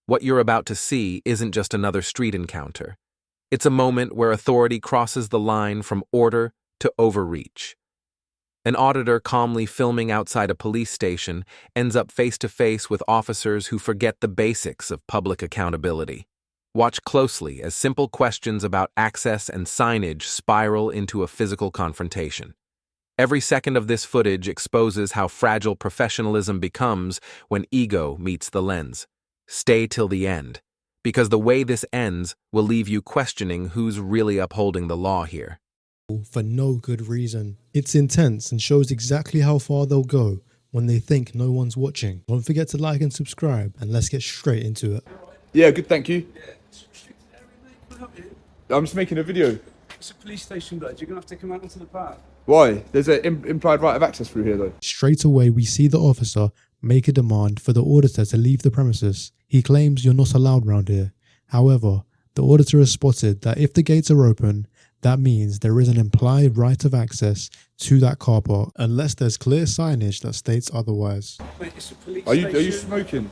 What you're about to see isn't just another street encounter. It's a moment where authority crosses the line from order to overreach. An auditor calmly filming outside a police station ends up face-to-face with officers who forget the basics of public accountability. Watch closely as simple questions about access and signage spiral into a physical confrontation. Every second of this footage exposes how fragile professionalism becomes when ego meets the lens. Stay till the end, because the way this ends will leave you questioning who's really upholding the law here. For no good reason. It's intense and shows exactly how far they'll go when they think no one's watching. Don't forget to like and subscribe, and let's get straight into it. Yeah, good, thank you. I'm just making a video. It's a police station, blood. You're going to have to come out into the park. Why? There's an implied right of access through here, though. Straight away, we see the officer make a demand for the auditor to leave the premises. He claims you're not allowed round here. However, the auditor has spotted that if the gates are open, that means there is an implied right of access to that car park, unless there's clear signage that states otherwise. Mate, it's a police Are station. you smoking?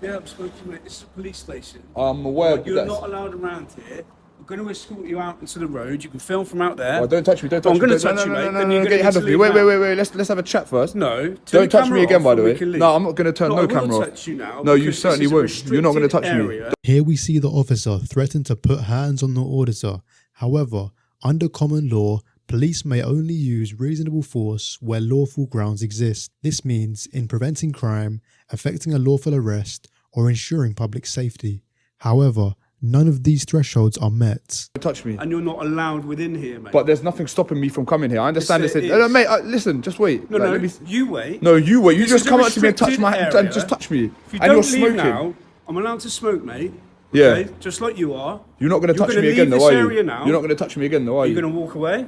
Yeah, I'm smoking, mate. This is a police station. I'm aware. But you're not allowed around here. I'm going to escort you out into the road. You can film from out there. Oh, don't touch me, don't touch me. I'm going to touch you, mate. No, get your hand off me. Wait. Let's have a chat first. No. Don't touch me again, by the way. No, I'm not going to turn no camera off. Touch you now, no, you certainly won't. You're not going to touch me. Here we see the officer threaten to put hands on the auditor. However, under common law, police may only use reasonable force where lawful grounds exist. This means in preventing crime, effecting a lawful arrest, or ensuring public safety. However, none of these thresholds are met. Don't touch me. And you're not allowed within here, mate. But there's nothing stopping me from coming here. I understand this. Mate, listen, just wait. No, you wait. No, you wait. You This just is a come up to me and touch my restricted and area. just touch me. If you And you're don't leave smoking. now, I'm allowed to smoke, mate. Yeah. Okay? Just like you are. You're not going to touch gonna me again, leave though, this are you? area now. You're not going to touch me again, though, are Are you? you going to walk away?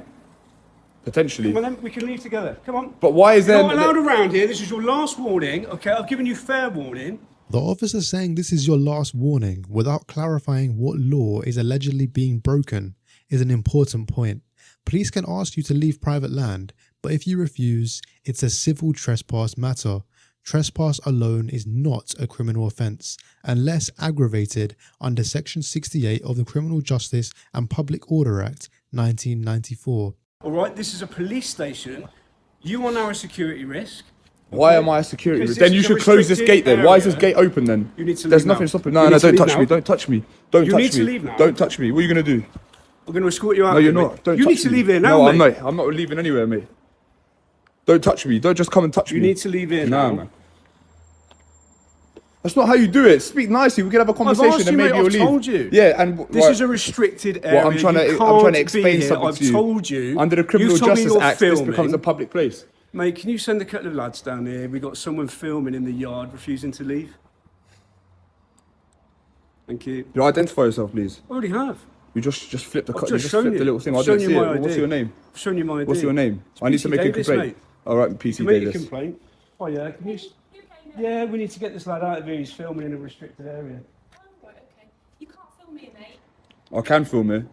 Potentially. Well, then we can leave together. Come on. But why is there... You're not allowed around here. This is your last warning. Okay, I've given you fair warning. The officer saying this is your last warning without clarifying what law is allegedly being broken is an important point. Police can ask you to leave private land, but if you refuse, it's a civil trespass matter. Trespass alone is not a criminal offence, unless aggravated under Section 68 of the Criminal Justice and Public Order Act 1994. All right, this is a police station. You are now a security risk. Why am I a security Because risk? Then this you is a should close this gate then. Why is this restricted gate open then? You need to There's leave nothing now. stopping. You No, need to don't leave touch now. me. Don't touch me. Don't You touch need me. to leave now. Don't touch me. What are you going to do? I'm going to escort you out. No, you're mate. not. Don't you touch need to me. leave here now, No, mate. I'm not leaving anywhere, mate. Don't touch me. Don't just come and touch me. You need to leave here Nah, now. man. That's not how you do it. Speak nicely. We can have a conversation asked and you, maybe mate, you'll I've leave. told you. Yeah, and This is a restricted area. I'm trying to You can't explain be here. something I've to you. told you. Under the Criminal You've told me Justice you're Act, this filming. becomes a public place. Mate, can you send a couple of lads down here? We got someone filming in the yard, refusing to leave. Thank you. You identify yourself, please. I already have. You just flipped the I've you just just shown flipped you. the little thing. I've I didn't shown see you it. my What's ID. your name? I've shown you my ID. What's your name? It's I need to PC make Davis, a complaint. mate. All right, You PC can make a Davis. complaint. Oh yeah, can you? Yeah, we need to get this lad out of here. He's filming in a restricted area. Oh, right, okay. You can't film me, mate. I can film it.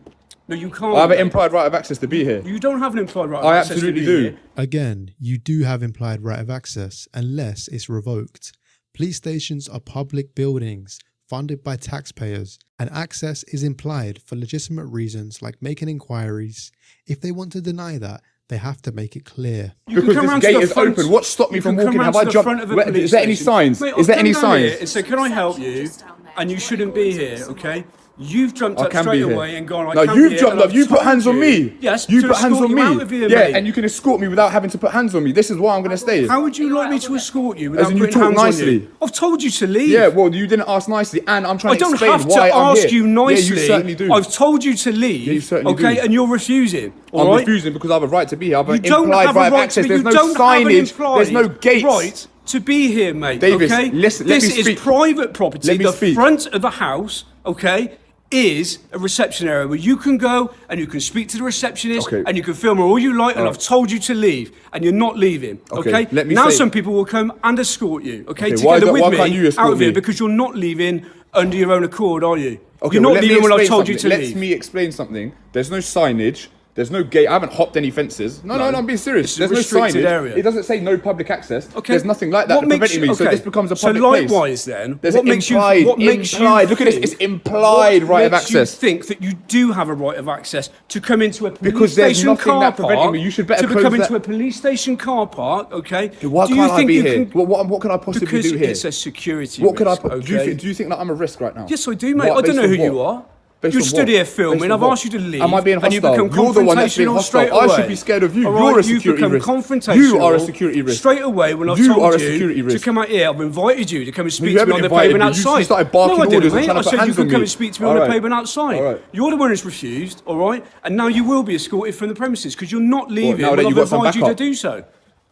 No, you can't. I have an mate. implied right of access to be here. You don't have an implied right. of I access to absolutely be do. here. Again, you do have implied right of access unless it's revoked. Police stations are public buildings funded by taxpayers, and access is implied for legitimate reasons like making inquiries. If they want to deny that, they have to make it clear. You Because can come this round to gate the is front- open. What stopped me you from can come walking? round Have to I the jumped? front of a Where- police is there any station. signs? Mate, Is there I've any come down here signs? and said, can I help you? And you shouldn't be here, okay? You've jumped I up can straight be here. away and gone, I No, can't you've be here, jumped and up. I've You put told hands on you. me. Yes, you to put hands escort on you out of me. here, Yeah, mate. and you can escort me without having to put hands on me. This is why I'm going to stay. How would you like me to escort you without in you putting talk hands on nicely. you? I've told you to leave. Yeah, well, you didn't ask nicely, and I'm trying I to don't explain have to why I'm ask here. you nicely. Yeah, you certainly do. I've told you to leave. Yeah, you certainly okay, do. and you're refusing. I'm all right? refusing because I have a right to be here. I have You an don't implied have a right of right access. to be. There's You no don't have an signage. implied There's no gates. right to be here, mate. Davis, okay? listen, let this me speak. is private property. Let me the speak. front of a house, okay, is a reception area where you can go and you can speak to the receptionist Okay. and you can film her all you like. And I've told you to leave, and you're not leaving. Okay, Okay. let me now say- some people will come and escort you. Okay, Okay, why together with why me can't you escort out of here me? because you're not leaving under your own accord, are you? Okay, you're well, not let me leaving when I've explain told you to something. leave. Let me explain something. There's no signage. There's no gate. I haven't hopped any fences. No, I'm being serious. It's a There's no restricted signage. area. It doesn't say no public access. Okay. There's nothing like that What makes preventing me. So this becomes a public So place. likewise then, There's what an makes implied, you, what makes implied. you Look at this. think- It's implied right of What makes you access. think that you do have a right of access to come into a police Because there's station nothing car that preventing park? me. You should better to close come that. into a police station car park, okay? Why do you can't I think be you here? can- What can I possibly Because do here? it's a security What could I? risk, okay? Do you think that I'm a risk right now? Yes, I do, mate. What, I don't know based who on you what? are. Based You on stood what? here Based filming. on I've what? asked you to leave. Am I being and you hostile? become You're the one that's being confrontational hostile. straight I away. should be scared of you. All You're a right, security you've become risk. confrontational. You are a security risk. Straight away when I've You told are a you security to risk. come out here, I've invited you to come and speak You to me haven't on the invited pavement me. You outside. started barking No, I didn't, orders and mate. trying to I put said you hands could on come me. and speak to me All on the right. pavement outside. All right. You're the one who's refused, all right? And now you will be escorted from the premises because you're not leaving now that when I've you've got some advised you to backup? do so.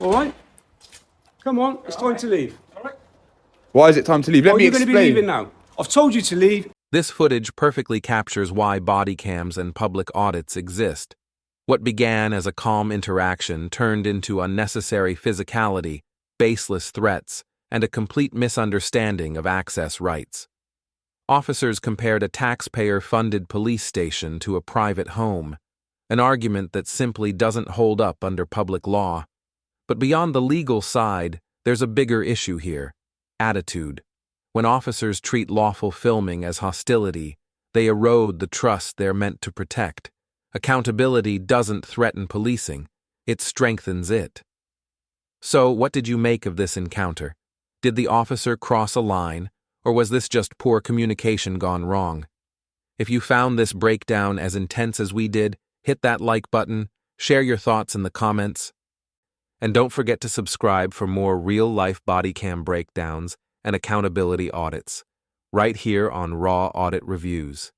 All right? Come on, it's time to leave. Why is it time to leave? Let Are me you going to be leaving explain. now? I've told you to leave. This footage perfectly captures why body cams and public audits exist. What began as a calm interaction turned into unnecessary physicality, baseless threats, and a complete misunderstanding of access rights. Officers compared a taxpayer-funded police station to a private home, an argument that simply doesn't hold up under public law. But beyond the legal side, there's a bigger issue here: attitude. When officers treat lawful filming as hostility, they erode the trust they're meant to protect. Accountability doesn't threaten policing, it strengthens it. So, what did you make of this encounter? Did the officer cross a line, or was this just poor communication gone wrong? If you found this breakdown as intense as we did, hit that like button, share your thoughts in the comments, and don't forget to subscribe for more real-life body cam breakdowns and accountability audits, right here on Raw Audit Reviews.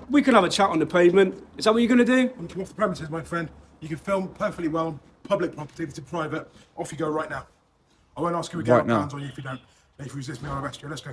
We can have a chat on the pavement. Is that what you're going to do? When you come off the premises, my friend, you can film perfectly well on public property. If it's private, off you go right now. I won't ask you again. Right I'll now. hands on you if you don't. And if you resist me, I'll arrest you. Let's go.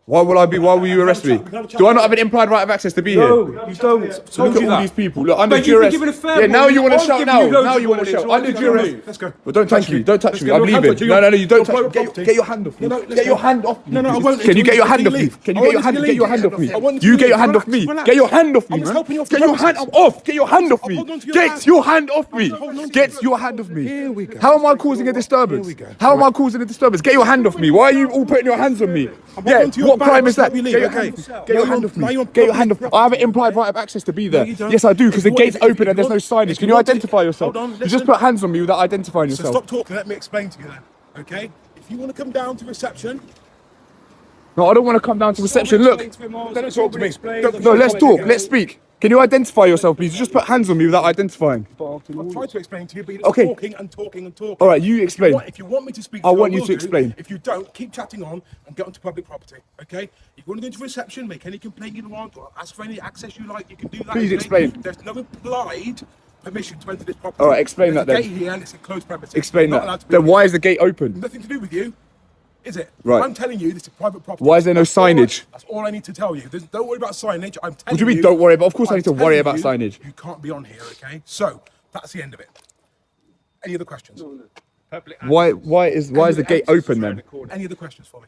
Why will you arrest me? Do I not have an implied right of access to be No, here? you don't. I've told Look you at all that. these people. Look, under But you've been duress. given a fair Yeah, now warning. you want to I've shout given now. you loads Now of you want to warnings, shout. right? Under Let's go. duress. Let's go. But don't touch Thank me. you. Don't touch Let's me. go. I'm Your hand leaving. to No, your- you don't your touch me. private property. Get your hand off me. No, let's Get your go. hand off me. No, I won't. Can you get your hand off Until me? you Can you leave. get your hand? I want Get your you hand to off me. leave. I want You you get to your hand leave. off me. Relax. Get your hand off me, I was man. helping you off Get the your hand premises. off. Get your hand off me. Hold on to your Get hand. your hand off me. Hold on to Get your your hand off me. Here we go. How am I causing a disturbance? Here we go. How am I causing a disturbance? Get your hand off me. Why are you all putting your hands on me? Yeah, holding to your what crime is balance, that? let me Get leave, your okay? hand off me. Get Now your you're hand on- off now me. you're on Get your hand off. public I have an implied right of access to be there. you don't. Yes, I do, because If the you gate's want- if open you and there's no want- signage. if Can you you want to- identify yourself? Hold on, You just listen. put hands on me without identifying So yourself. stop talking. Let me explain to you then. Okay? If you want to come down to reception, No, I don't want to come down to reception. Look. don't talk to me. No, let's talk. Let's speak. Can you identify yourself, please? You just put hands on me without identifying. I've tried to explain to you, but you're Okay. talking and talking and talking. All right, you explain. If you want me to speak I to you, want you will to do. explain. If you don't, keep chatting on and get onto public property, okay? If you want to go into reception, make any complaint you want, or ask for any access you like, you can do that. Please okay? explain. There's no implied permission to enter this property. All right, explain There's that a then. gate here and it's a closed premises. Explain Not allowed that. to be Then in why here. is the gate open? Nothing to do with you, is it? Right. I'm telling you, this is private property. Why is there no signage? That's all I need to tell you. Don't worry about signage. I'm telling you. What do you mean, don't worry about? Of course I I'm need to worry telling about you, signage. You can't be on here, okay? So that's the end of it. Any other questions? Why is the gate open then? Any other questions for me?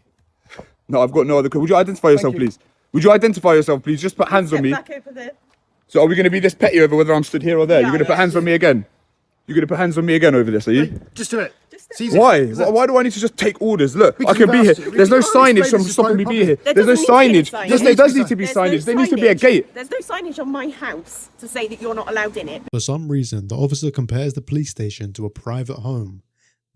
No, I've got no other. Would you identify yourself, you. please? Would you identify yourself, please? Just put hands on me. Back over there. So are we going to be this petty over whether I'm stood here or there? You're going to Yeah, put hands on me again? You're going to put hands on me again over this, are you? Just do it. It's easy. Why? Why do I need to just take orders? Look, I Because can be you've here. asked to. There's no Because I've signage explained from this is stopping me private being here. There There's no doesn't need to be signage. signage. Yes, there does need to be There's no signage. There needs to be a signage. gate. There's no signage on my house to say that you're not allowed in it. For some reason, the officer compares the police station to a private home.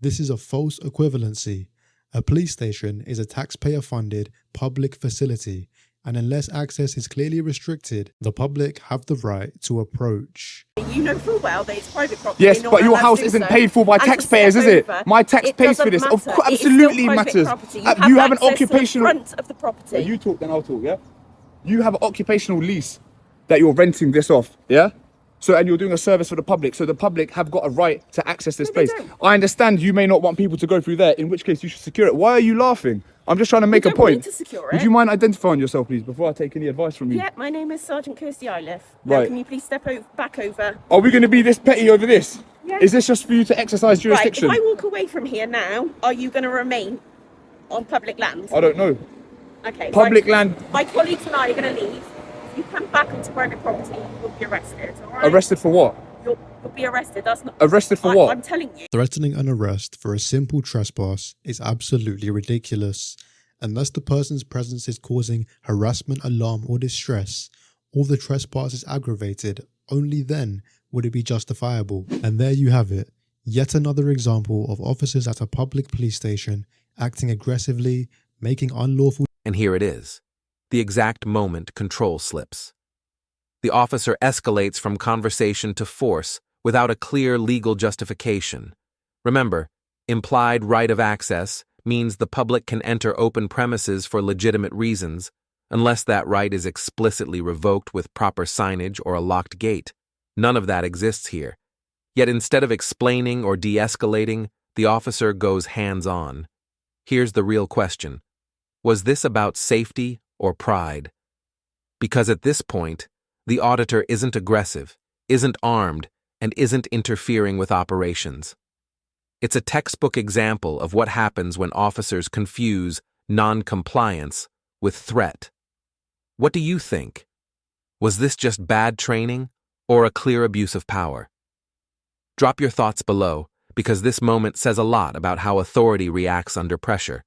This is a false equivalency. A police station is a taxpayer-funded public facility, and unless access is clearly restricted, the public have the right to approach. You know full well that it's private property. Yes, you're but not your allowed to house do isn't so. paid for by And to taxpayers, step is it? over, My tax it pays for doesn't this. Of matter. course, It is still absolutely private matters. property. You have have an access to the occupational. front of the property. You talk, then I'll talk. Yeah. You have an occupational lease that you're renting this off. Yeah. So, and you're doing a service for the public. So the public have got a right to access this No, they place. don't. I understand you may not want people to go through there, in which case you should secure it. Why are you laughing? I'm just trying to make a don't point. need to secure Would it. you mind identifying yourself, please, before I take any advice from you? Yeah, my name is Sergeant Kirsty Iliff. Now, Right. can you please step back over? Are we going to be this petty over this? Yeah. Is this just for you to exercise jurisdiction? Right, if I walk away from here now, are you going to remain on public land? I don't know. Okay. Public right. land. My colleagues and I are going to leave. If you come back onto private property, you will be arrested. All right? Arrested for what? You'll be arrested. That's not Arrested for what? I'm telling you. Threatening an arrest for a simple trespass is absolutely ridiculous. Unless the person's presence is causing harassment, alarm, or distress, or the trespass is aggravated, only then would it be justifiable. And there you have it. Yet another example of officers at a public police station acting aggressively, making unlawful. And here it is. The exact moment control slips. The officer escalates from conversation to force without a clear legal justification. Remember, implied right of access means the public can enter open premises for legitimate reasons, unless that right is explicitly revoked with proper signage or a locked gate. None of that exists here. Yet instead of explaining or de-escalating, the officer goes hands-on. Here's the real question. Was this about safety or pride? Because at this point, the auditor isn't aggressive, isn't armed, and isn't interfering with operations. It's a textbook example of what happens when officers confuse non-compliance with threat. What do you think? Was this just bad training or a clear abuse of power? Drop your thoughts below, because this moment says a lot about how authority reacts under pressure.